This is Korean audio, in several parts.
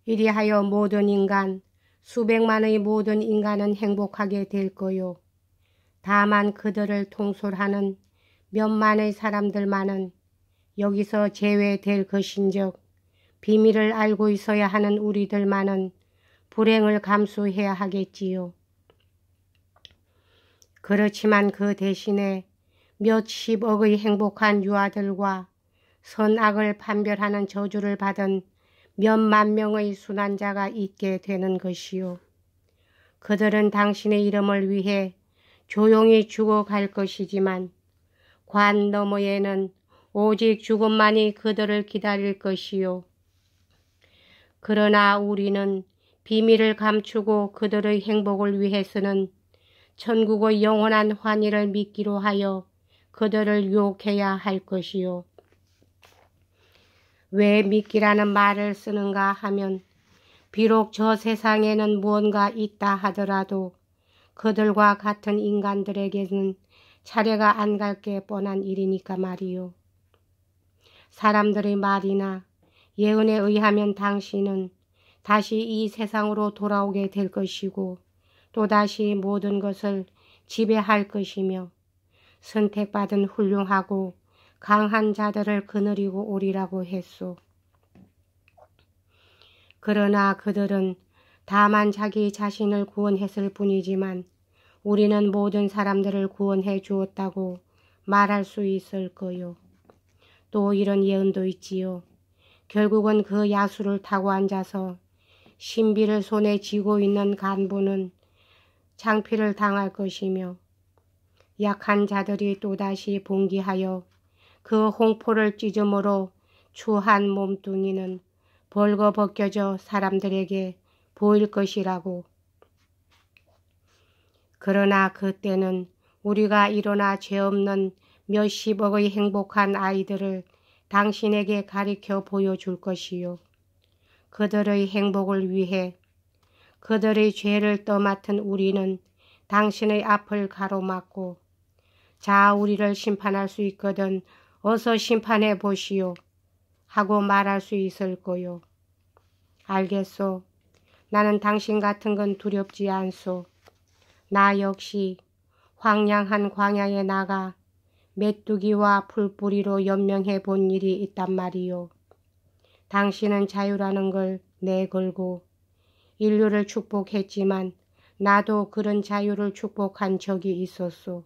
이리하여 모든 인간, 수백만의 모든 인간은 행복하게 될 거요. 다만 그들을 통솔하는 몇만의 사람들만은 여기서 제외될 것인즉 비밀을 알고 있어야 하는 우리들만은 불행을 감수해야 하겠지요. 그렇지만 그 대신에 몇십억의 행복한 유아들과 선악을 판별하는 저주를 받은 몇만 명의 순환자가 있게 되는 것이요. 그들은 당신의 이름을 위해 조용히 죽어갈 것이지만 관 너머에는 오직 죽음만이 그들을 기다릴 것이요. 그러나 우리는 비밀을 감추고 그들의 행복을 위해서는 천국의 영원한 환희를 믿기로 하여 그들을 유혹해야 할 것이요. 왜 믿기라는 말을 쓰는가 하면 비록 저 세상에는 무언가 있다 하더라도 그들과 같은 인간들에게는 차례가 안 갈 게 뻔한 일이니까 말이요. 사람들의 말이나 예언에 의하면 당신은 다시 이 세상으로 돌아오게 될 것이고 또다시 모든 것을 지배할 것이며 선택받은 훌륭하고 강한 자들을 거느리고 오리라고 했소. 그러나 그들은 다만 자기 자신을 구원했을 뿐이지만 우리는 모든 사람들을 구원해 주었다고 말할 수 있을 거요. 또 이런 예언도 있지요. 결국은 그 야수를 타고 앉아서 신비를 손에 쥐고 있는 간부는 창피를 당할 것이며 약한 자들이 또다시 봉기하여 그 홍포를 찢음으로 추한 몸뚱이는 벌거벗겨져 사람들에게 보일 것이라고. 그러나 그때는 우리가 일어나 죄 없는 몇십억의 행복한 아이들을 당신에게 가리켜 보여줄 것이요. 그들의 행복을 위해 그들의 죄를 떠맡은 우리는 당신의 앞을 가로막고 자 우리를 심판할 수 있거든 어서 심판해 보시오 하고 말할 수 있을 거요. 알겠소. 나는 당신 같은 건 두렵지 않소. 나 역시 황량한 광야에 나가 메뚜기와 풀뿌리로 연명해 본 일이 있단 말이요. 당신은 자유라는 걸 내걸고 인류를 축복했지만 나도 그런 자유를 축복한 적이 있었소.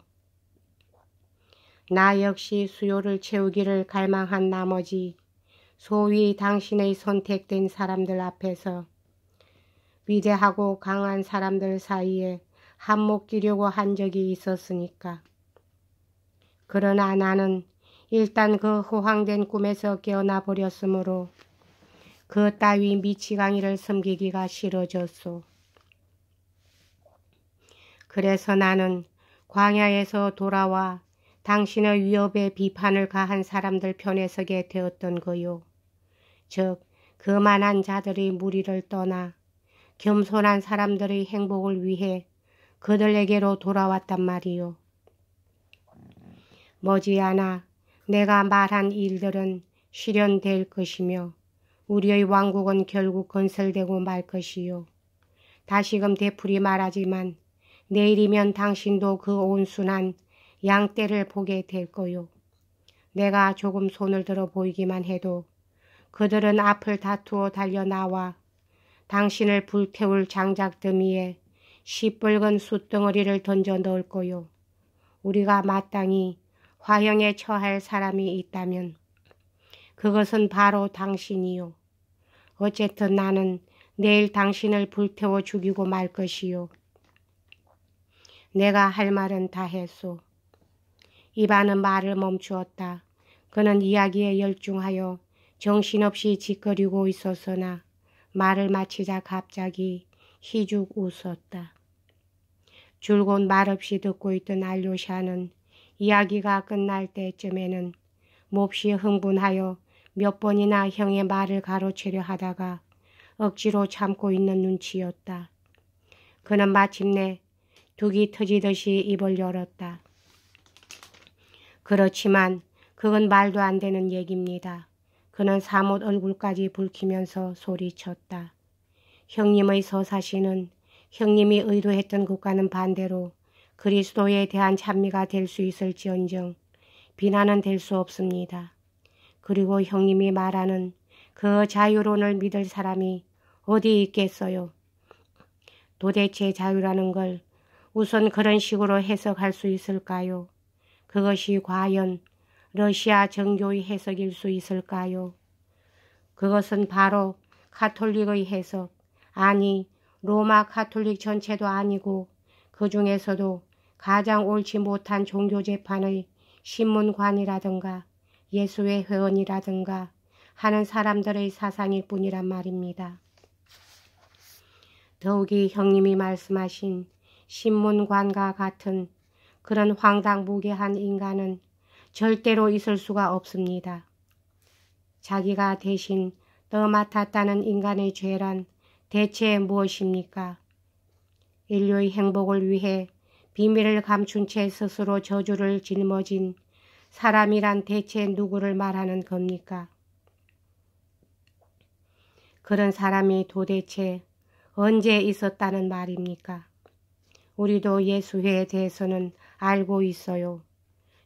나 역시 수요를 채우기를 갈망한 나머지 소위 당신의 선택된 사람들 앞에서 위대하고 강한 사람들 사이에 한몫 끼려고 한 적이 있었으니까. 그러나 나는 일단 그 허황된 꿈에서 깨어나 버렸으므로 그 따위 미치광이를 섬기기가 싫어졌소. 그래서 나는 광야에서 돌아와 당신의 위협에 비판을 가한 사람들 편에 서게 되었던 거요. 즉 그만한 자들의 무리를 떠나 겸손한 사람들의 행복을 위해 그들에게로 돌아왔단 말이요. 머지않아 내가 말한 일들은 실현될 것이며 우리의 왕국은 결국 건설되고 말 것이요. 다시금 되풀이 말하지만 내일이면 당신도 그 온순한 양떼를 보게 될 거요. 내가 조금 손을 들어 보이기만 해도 그들은 앞을 다투어 달려나와 당신을 불태울 장작더미에 시뻘건 숯덩어리를 던져 넣을 거요. 우리가 마땅히 화형에 처할 사람이 있다면 그것은 바로 당신이요. 어쨌든 나는 내일 당신을 불태워 죽이고 말 것이요. 내가 할 말은 다 했소. 이반은 말을 멈추었다. 그는 이야기에 열중하여 정신없이 짓거리고 있었으나 말을 마치자 갑자기 희죽 웃었다. 줄곧 말없이 듣고 있던 알료샤는 이야기가 끝날 때쯤에는 몹시 흥분하여 몇 번이나 형의 말을 가로채려 하다가 억지로 참고 있는 눈치였다. 그는 마침내 둑이 터지듯이 입을 열었다. 그렇지만 그건 말도 안 되는 얘기입니다. 그는 사뭇 얼굴까지 붉히면서 소리쳤다. 형님의 서사시는 형님이 의도했던 것과는 반대로 그리스도에 대한 찬미가 될 수 있을지언정 비난은 될 수 없습니다. 그리고 형님이 말하는 그 자유론을 믿을 사람이 어디 있겠어요? 도대체 자유라는 걸 우선 그런 식으로 해석할 수 있을까요? 그것이 과연 러시아 정교의 해석일 수 있을까요? 그것은 바로 가톨릭의 해석, 아니 로마 가톨릭 전체도 아니고 그 중에서도 가장 옳지 못한 종교재판의 신문관이라든가 예수회 회원이라든가 하는 사람들의 사상일 뿐이란 말입니다. 더욱이 형님이 말씀하신 신문관과 같은 그런 황당무계한 인간은 절대로 있을 수가 없습니다. 자기가 대신 떠맡았다는 인간의 죄란 대체 무엇입니까? 인류의 행복을 위해 비밀을 감춘 채 스스로 저주를 짊어진 사람이란 대체 누구를 말하는 겁니까? 그런 사람이 도대체 언제 있었다는 말입니까? 우리도 예수회에 대해서는 알고 있어요.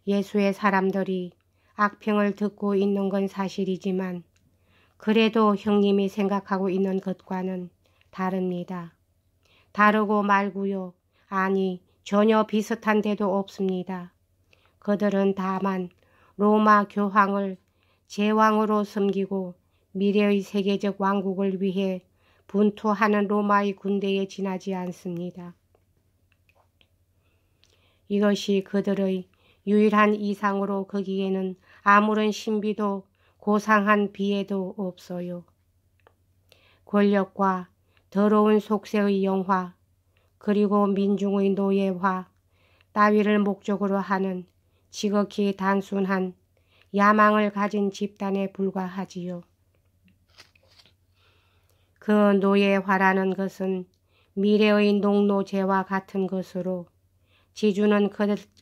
예수의 사람들이 악평을 듣고 있는 건 사실이지만 그래도 형님이 생각하고 있는 것과는 다릅니다. 다르고 말고요. 아니 전혀 비슷한 데도 없습니다. 그들은 다만 로마 교황을 제왕으로 섬기고 미래의 세계적 왕국을 위해 분투하는 로마의 군대에 지나지 않습니다. 이것이 그들의 유일한 이상으로 거기에는 아무런 신비도 고상한 비애도 없어요. 권력과 더러운 속세의 영화 그리고 민중의 노예화 따위를 목적으로 하는 지극히 단순한 야망을 가진 집단에 불과하지요. 그 노예화라는 것은 미래의 농노제와 같은 것으로 지주는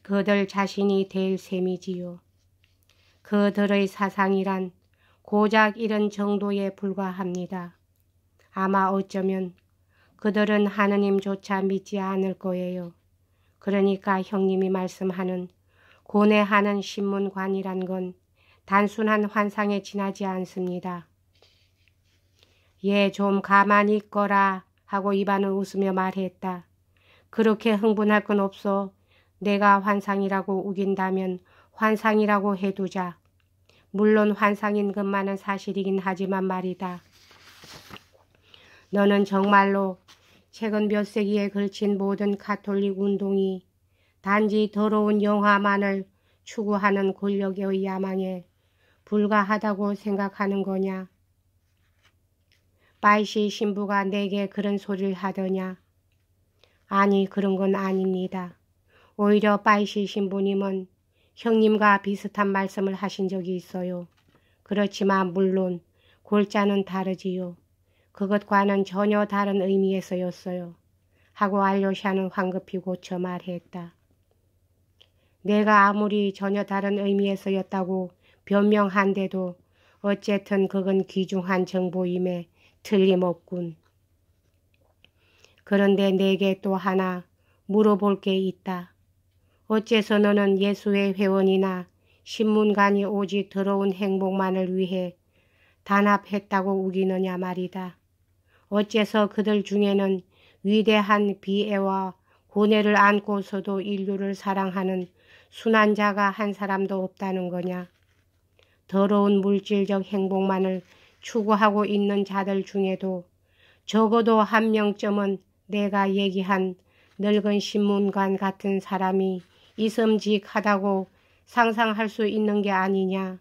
그들 자신이 될 셈이지요. 그들의 사상이란 고작 이런 정도에 불과합니다. 아마 어쩌면 그들은 하느님조차 믿지 않을 거예요. 그러니까 형님이 말씀하는 고뇌하는 신문관이란 건 단순한 환상에 지나지 않습니다. 얘 좀 가만히 있거라 하고 이반은 웃으며 말했다. 그렇게 흥분할 건 없어. 내가 환상이라고 우긴다면 환상이라고 해두자. 물론 환상인 것만은 사실이긴 하지만 말이다. 너는 정말로 최근 몇 세기에 걸친 모든 가톨릭 운동이 단지 더러운 영화만을 추구하는 권력의 야망에 불과하다고 생각하는 거냐? 바이시 신부가 내게 그런 소리를 하더냐? 아니 그런 건 아닙니다. 오히려 바이시 신부님은 형님과 비슷한 말씀을 하신 적이 있어요. 그렇지만 물론 골자는 다르지요. 그것과는 전혀 다른 의미에서였어요. 하고 알료샤는 황급히 고쳐 말했다. 내가 아무리 전혀 다른 의미에서였다고 변명한데도 어쨌든 그건 귀중한 정보임에 틀림없군. 그런데 내게 또 하나 물어볼 게 있다. 어째서 너는 예수의 회원이나 신문관이 오직 더러운 행복만을 위해 단합했다고 우기느냐 말이다. 어째서 그들 중에는 위대한 비애와 고뇌를 안고서도 인류를 사랑하는 순한 자가 한 사람도 없다는 거냐. 더러운 물질적 행복만을 추구하고 있는 자들 중에도 적어도 한 명쯤은 내가 얘기한 늙은 신문관 같은 사람이 있음직하다고 상상할 수 있는 게 아니냐.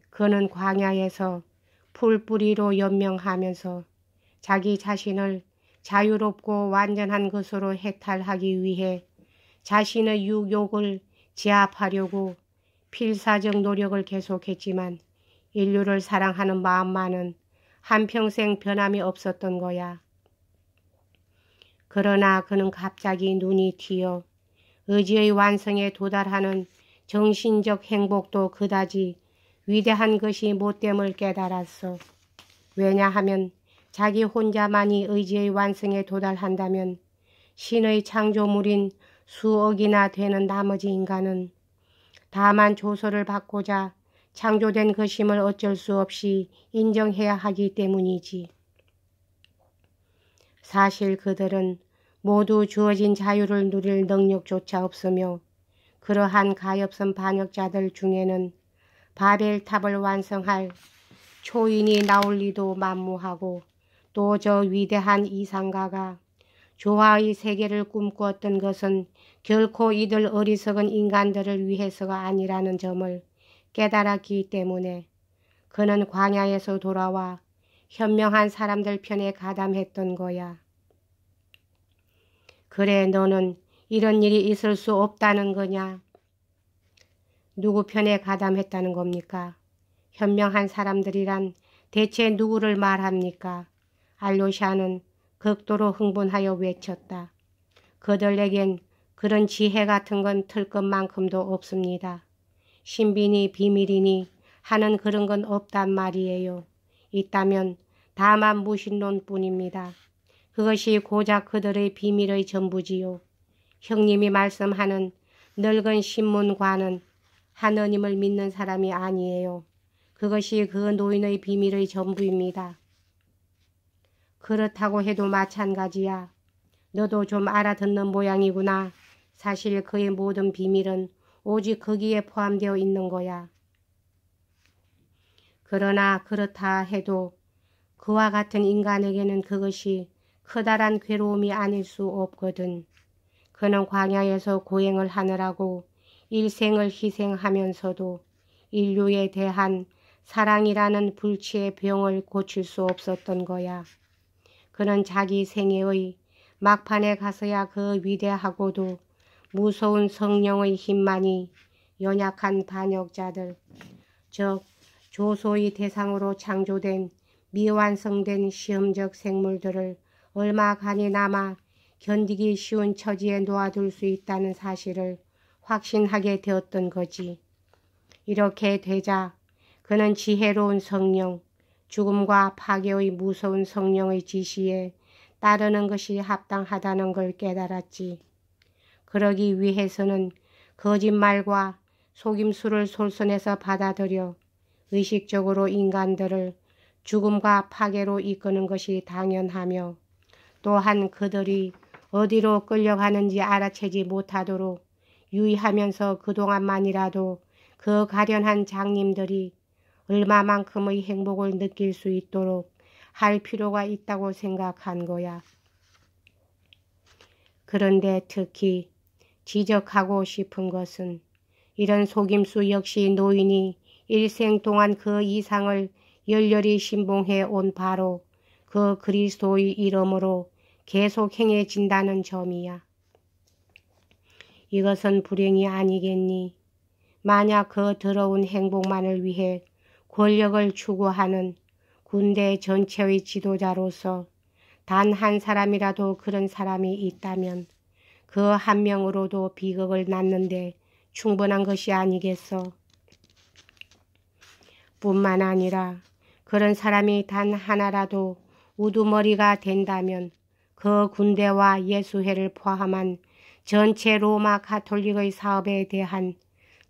그는 광야에서 풀뿌리로 연명하면서 자기 자신을 자유롭고 완전한 것으로 해탈하기 위해 자신의 육욕을 제압하려고 필사적 노력을 계속했지만 인류를 사랑하는 마음만은 한평생 변함이 없었던 거야. 그러나 그는 갑자기 눈이 튀어 의지의 완성에 도달하는 정신적 행복도 그다지 위대한 것이 못됨을 깨달았어. 왜냐하면 자기 혼자만이 의지의 완성에 도달한다면 신의 창조물인 수억이나 되는 나머지 인간은 다만 조소를 받고자 창조된 것임을 어쩔 수 없이 인정해야 하기 때문이지. 사실 그들은 모두 주어진 자유를 누릴 능력조차 없으며 그러한 가엾은 반역자들 중에는 바벨탑을 완성할 초인이 나올 리도 만무하고 또 저 위대한 이상가가 조화의 세계를 꿈꾸었던 것은 결코 이들 어리석은 인간들을 위해서가 아니라는 점을 깨달았기 때문에 그는 광야에서 돌아와 현명한 사람들 편에 가담했던 거야. 그래, 너는 이런 일이 있을 수 없다는 거냐? 누구 편에 가담했다는 겁니까? 현명한 사람들이란 대체 누구를 말합니까? 알로샤는 극도로 흥분하여 외쳤다. 그들에겐 그런 지혜 같은 건 틀 것만큼도 없습니다. 신비니 비밀이니 하는 그런 건 없단 말이에요. 있다면 다만 무신론뿐입니다. 그것이 고작 그들의 비밀의 전부지요. 형님이 말씀하는 늙은 신문관은 하느님을 믿는 사람이 아니에요. 그것이 그 노인의 비밀의 전부입니다. 그렇다고 해도 마찬가지야. 너도 좀 알아듣는 모양이구나. 사실 그의 모든 비밀은 오직 거기에 포함되어 있는 거야. 그러나 그렇다 해도 그와 같은 인간에게는 그것이 커다란 괴로움이 아닐 수 없거든. 그는 광야에서 고행을 하느라고 일생을 희생하면서도 인류에 대한 사랑이라는 불치의 병을 고칠 수 없었던 거야. 그는 자기 생애의 막판에 가서야 그 위대하고도 무서운 성령의 힘만이 연약한 반역자들, 즉 조소의 대상으로 창조된 미완성된 시험적 생물들을 얼마간이나마 견디기 쉬운 처지에 놓아둘 수 있다는 사실을 확신하게 되었던 거지. 이렇게 되자 그는 지혜로운 성령, 죽음과 파괴의 무서운 성령의 지시에 따르는 것이 합당하다는 걸 깨달았지. 그러기 위해서는 거짓말과 속임수를 솔선해서 받아들여 의식적으로 인간들을 죽음과 파괴로 이끄는 것이 당연하며 또한 그들이 어디로 끌려가는지 알아채지 못하도록 유의하면서 그동안만이라도 그 가련한 장님들이 얼마만큼의 행복을 느낄 수 있도록 할 필요가 있다고 생각한 거야. 그런데 특히 지적하고 싶은 것은 이런 속임수 역시 노인이 일생 동안 그 이상을 열렬히 신봉해 온 바로 그 그리스도의 이름으로 계속 행해진다는 점이야. 이것은 불행이 아니겠니? 만약 그 더러운 행복만을 위해 권력을 추구하는 군대 전체의 지도자로서 단 한 사람이라도 그런 사람이 있다면 그 한 명으로도 비극을 낳는데 충분한 것이 아니겠어. 뿐만 아니라 그런 사람이 단 하나라도 우두머리가 된다면 그 군대와 예수회를 포함한 전체 로마 가톨릭의 사업에 대한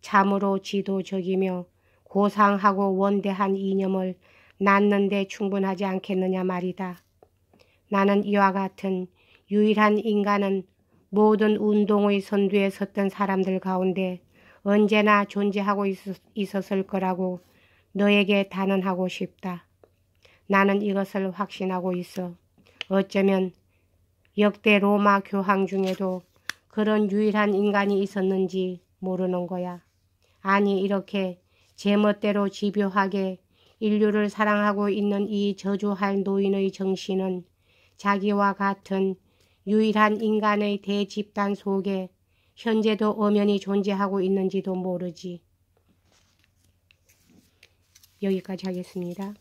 참으로 지도적이며 고상하고 원대한 이념을 낳는데 충분하지 않겠느냐 말이다. 나는 이와 같은 유일한 인간은 모든 운동의 선두에 섰던 사람들 가운데 언제나 존재하고 있었을 거라고 너에게 단언하고 싶다. 나는 이것을 확신하고 있어. 어쩌면 역대 로마 교황 중에도 그런 유일한 인간이 있었는지 모르는 거야. 아니, 이렇게 제멋대로 집요하게 인류를 사랑하고 있는 이 저주할 노인의 정신은 자기와 같은 유일한 인간의 대집단 속에 현재도 엄연히 존재하고 있는지도 모르지. 여기까지 하겠습니다.